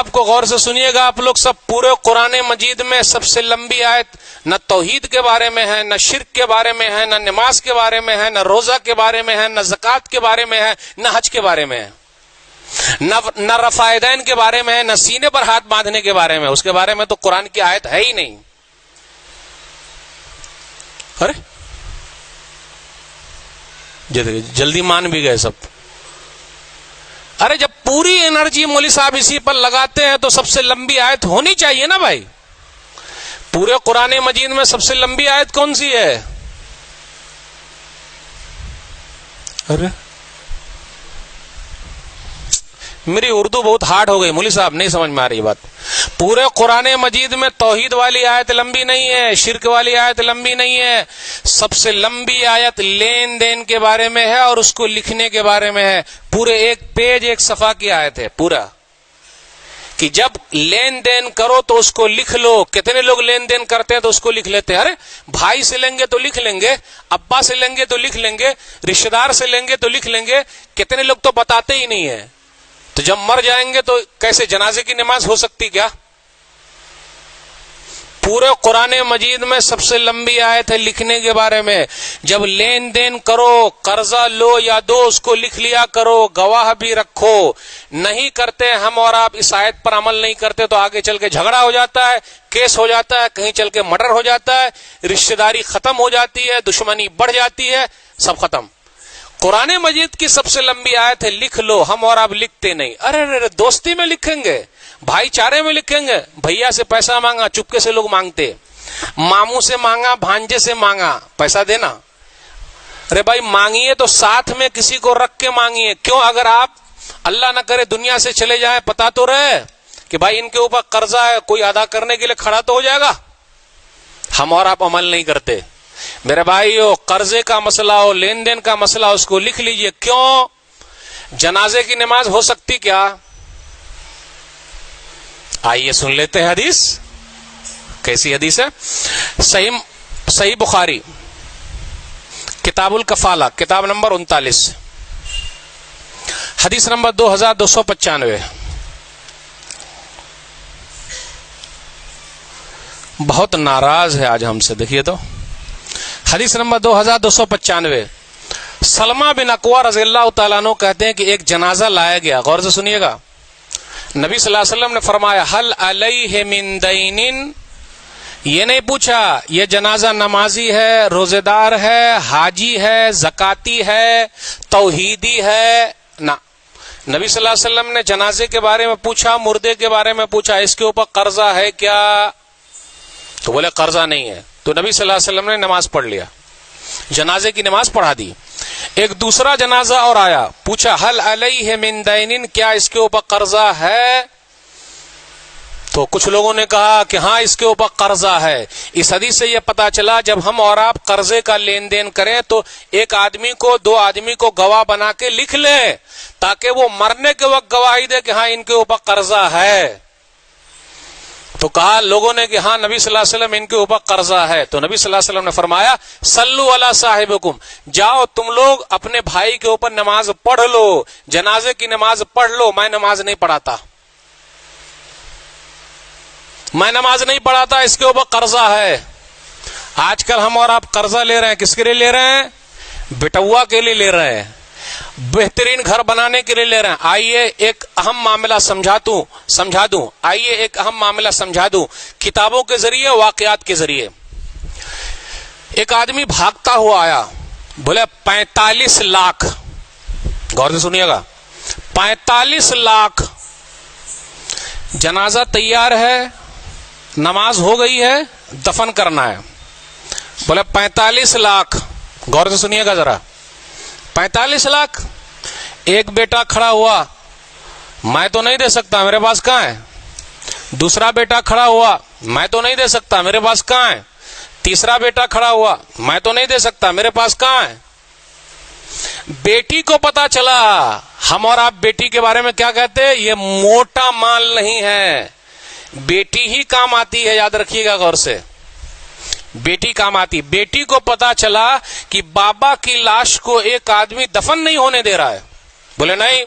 اب کو غور سے سنیے گا آپ لوگ سب. پورے قرآن مجید میں سب سے لمبی آیت نہ توحید کے بارے میں ہے، نہ شرک کے بارے میں ہے، نہ نماز کے بارے میں ہے، نہ روزہ کے بارے میں ہے، نہ زکوٰۃ کے بارے میں ہے، نہ حج کے بارے میں ہے، نہ رفع یدین کے بارے میں ہے، نہ سینے پر ہاتھ باندھنے کے بارے میں. اس کے بارے میں تو قرآن کی آیت ہے ہی نہیں. ارے جلدی مان بھی گئے سب. ارے جب پوری انرجی مولوی صاحب اسی پر لگاتے ہیں تو سب سے لمبی آیت ہونی چاہیے نا بھائی. پورے قرآن مجید میں سب سے لمبی آیت کون سی ہے؟ ارے میری اردو بہت ہارڈ ہو گئی مولوی صاحب، نہیں سمجھ میں آ رہی بات. پورے قرآن مجید میں توحید والی آیت لمبی نہیں ہے، شرک والی آیت لمبی نہیں ہے. سب سے لمبی آیت لین دین کے بارے میں ہے اور اس کو لکھنے کے بارے میں ہے. پورے ایک پیج ایک صفحہ کی آیت ہے پورا، کہ جب لین دین کرو تو اس کو لکھ لو. کتنے لوگ لین دین کرتے ہیں تو اس کو لکھ لیتے ہیں. ارے بھائی سے لیں گے تو لکھ لیں گے، ابا سے لیں گے تو لکھ لیں گے، رشتہ دار سے لیں گے تو لکھ لیں گے. کتنے لوگ تو بتاتے ہی نہیں ہیں. تو جب مر جائیں گے تو کیسے جنازے کی نماز ہو سکتی کیا؟ پورے قرآن مجید میں سب سے لمبی آیت ہے لکھنے کے بارے میں. جب لین دین کرو، قرضہ لو یا دو، اس کو لکھ لیا کرو، گواہ بھی رکھو. نہیں کرتے ہم اور آپ اس آیت پر عمل نہیں کرتے تو آگے چل کے جھگڑا ہو جاتا ہے، کیس ہو جاتا ہے، کہیں چل کے مرڈر ہو جاتا ہے، رشتہ داری ختم ہو جاتی ہے، دشمنی بڑھ جاتی ہے، سب ختم. قرآن مجید کی سب سے لمبی آیت ہے لکھ لو. ہم اور آپ لکھتے نہیں. ارے دوستی میں لکھیں گے، بھائی چارے میں لکھیں گے. بھیا سے پیسہ مانگا، چپکے سے لوگ مانگتے. ماموں سے مانگا، بھانجے سے مانگا، پیسہ دینا. ارے بھائی مانگیے تو ساتھ میں کسی کو رکھ کے مانگیے. کیوں؟ اگر آپ اللہ نہ کرے دنیا سے چلے جائیں، پتا تو رہے کہ بھائی ان کے اوپر قرضہ ہے، کوئی ادا کرنے کے لیے کھڑا تو ہو جائے گا. ہم اور آپ عمل نہیں کرتے. میرے بھائی قرضے کا مسئلہ ہو، لین دین کا مسئلہ ہو، اس کو لکھ لیجئے. کیوں؟ جنازے کی نماز ہو سکتی کیا؟ آئیے سن لیتے ہیں حدیث. کیسی حدیث ہے؟ صحیح بخاری کتاب الکفالہ، کتاب نمبر 39، حدیث نمبر 2295. بہت ناراض ہے آج ہم سے. دیکھیے تو حدیث نمبر 2295. سلمہ بن اکوع رضی اللہ تعالیٰ عنہ کہتے ہیں کہ ایک جنازہ لایا گیا. غور سے سنیے گا. نبی صلی اللہ علیہ وسلم نے فرمایا حل علیہ من دین. یہ نہیں پوچھا یہ جنازہ نمازی ہے، روزے دار ہے، حاجی ہے، زکاتی ہے، توحیدی ہے. نہ، نبی صلی اللہ علیہ وسلم نے جنازے کے بارے میں پوچھا، مردے کے بارے میں پوچھا، اس کے اوپر قرضہ ہے کیا؟ تو بولے قرضہ نہیں ہے. تو نبی صلی اللہ علیہ وسلم نے نماز پڑھ لیا، جنازے کی نماز پڑھا دی. ایک دوسرا جنازہ اور آیا، پوچھا حل علیہ من دین، کیا اس کے اوپر قرضہ ہے؟ تو کچھ لوگوں نے کہا کہ ہاں اس کے اوپر قرضہ ہے. اس حدیث سے یہ پتا چلا جب ہم اور آپ قرضے کا لین دین کریں تو ایک آدمی کو، دو آدمی کو گواہ بنا کے لکھ لیں تاکہ وہ مرنے کے وقت گواہی دے کہ ہاں ان کے اوپر قرضہ ہے. تو کہا لوگوں نے کہ ہاں نبی صلی اللہ علیہ وسلم ان کے اوپر قرضہ ہے. تو نبی صلی اللہ علیہ وسلم نے فرمایا صلو علی صاحبکم، جاؤ تم لوگ اپنے بھائی کے اوپر نماز پڑھ لو، جنازے کی نماز پڑھ لو. میں نماز نہیں پڑھاتا، میں نماز نہیں پڑھاتا، اس کے اوپر قرضہ ہے. آج کل ہم اور آپ قرضہ لے رہے ہیں، کس کے لیے لے رہے ہیں؟ بیٹوا کے لیے لے رہے ہیں، بہترین گھر بنانے کے لیے لے رہے ہیں. آئیے ایک اہم معاملہ سمجھا دوں. آئیے ایک اہم معاملہ سمجھا دوں کتابوں کے ذریعے، واقعات کے ذریعے. ایک آدمی بھاگتا ہوا آیا، بولے 45 لاکھ. غور سے سنیے گا، 45 لاکھ. جنازہ تیار ہے، نماز ہو گئی ہے، دفن کرنا ہے. بولے 45 لاکھ. غور سے سنیے گا ذرا، 45 لاکھ. ایک بیٹا کھڑا ہوا، میں تو نہیں دے سکتا، میرے پاس کہاں ہے. دوسرا بیٹا کھڑا ہوا، میں تو نہیں دے سکتا، میرے پاس کہاں ہے. تیسرا بیٹا کھڑا ہوا، میں تو نہیں دے سکتا، میرے پاس کہاں ہے. بیٹی کو پتا چلا. ہم اور آپ بیٹی کے بارے میں کیا کہتے ہیں؟ یہ موٹا مال نہیں ہے، بیٹی ہی کام آتی ہے. یاد رکھیے گا غور سے، بیٹی کام آتی. بیٹی کو پتا چلا کہ بابا کی لاش کو ایک آدمی دفن نہیں ہونے دے رہا ہے. بولے نہیں.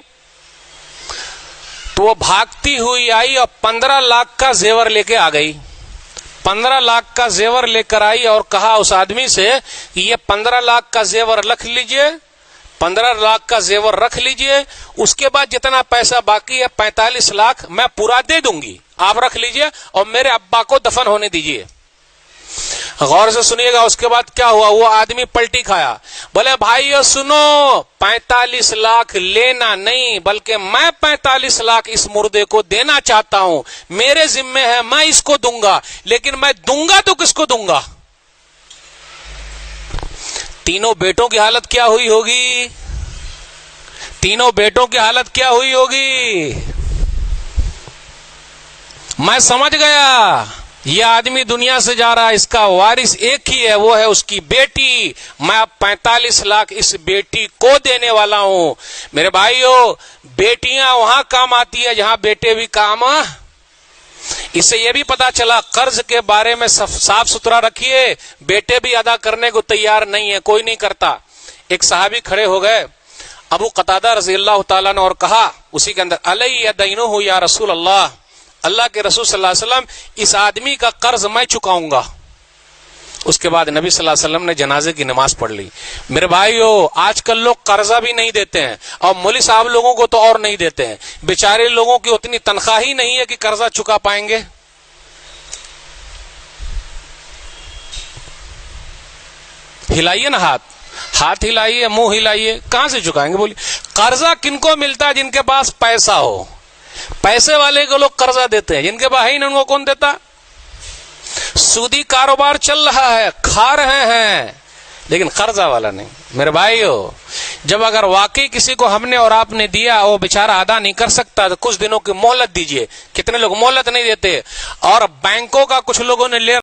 تو وہ بھاگتی ہوئی آئی اور 15 لاکھ کا زیور لے کے آ گئی. 15 لاکھ کا زیور لے کر آئی اور کہا اس آدمی سے کہ یہ 15 لاکھ کا زیور رکھ لیجئے, 15 لاکھ کا زیور رکھ لیجئے, اس کے بعد جتنا پیسہ باقی ہے 45 لاکھ میں پورا دے دوں گی, آپ رکھ لیجئے اور میرے ابا کو دفن ہونے دیجئے. غور سے سنیے گا اس کے بعد کیا ہوا. وہ آدمی پلٹی کھایا, بولے بھائیو سنو, 45 لاکھ لینا نہیں بلکہ میں 45 لاکھ اس مردے کو دینا چاہتا ہوں, میرے ذمہ ہے, میں اس کو دوں گا, لیکن میں دوں گا تو کس کو دوں گا. تینوں بیٹوں کی حالت کیا ہوئی ہوگی, تینوں بیٹوں کی حالت کیا ہوئی ہوگی. میں سمجھ گیا یہ آدمی دنیا سے جا رہا ہے, اس کا وارث ایک ہی ہے, وہ ہے اس کی بیٹی. میں اب 45 لاکھ اس بیٹی کو دینے والا ہوں. میرے بھائیو, بیٹیاں وہاں کام آتی ہے جہاں بیٹے بھی کام. اس سے یہ بھی پتا چلا قرض کے بارے میں صاف ستھرا رکھیے, بیٹے بھی ادا کرنے کو تیار نہیں ہے, کوئی نہیں کرتا. ایک صحابی کھڑے ہو گئے ابو قتادہ رضی اللہ تعالیٰ نے, اور کہا اسی کے اندر, علی دینہ یا رسول اللہ, اللہ کے رسول صلی اللہ علیہ وسلم اس آدمی کا قرض میں چکاؤں گا. اس کے بعد نبی صلی اللہ علیہ وسلم نے جنازے کی نماز پڑھ لی. میرے بھائیو, آج کل لوگ قرضہ بھی نہیں دیتے ہیں, اور مولوی صاحب لوگوں کو تو اور نہیں دیتے ہیں. بیچارے لوگوں کی اتنی تنخواہ ہی نہیں ہے کہ قرضہ چکا پائیں گے. ہلائیے نا ہاتھ ہلائیے, منہ ہلائیے, کہاں سے چکائیں گے. بولیے قرضہ کن کو ملتا ہے؟ جن کے پاس پیسہ ہو. پیسے والے کو لوگ قرضہ دیتے ہیں, جن کے پاس ہی نہیں ان کو کون دیتا. سودی کاروبار چل رہا ہے, کھا رہے ہیں, لیکن قرضہ والا نہیں. میرے بھائیو, جب اگر واقعی کسی کو ہم نے اور آپ نے دیا, وہ بیچارہ ادا نہیں کر سکتا, تو کچھ دنوں کی مہلت دیجئے. کتنے لوگ مہلت نہیں دیتے, اور بینکوں کا کچھ لوگوں نے لے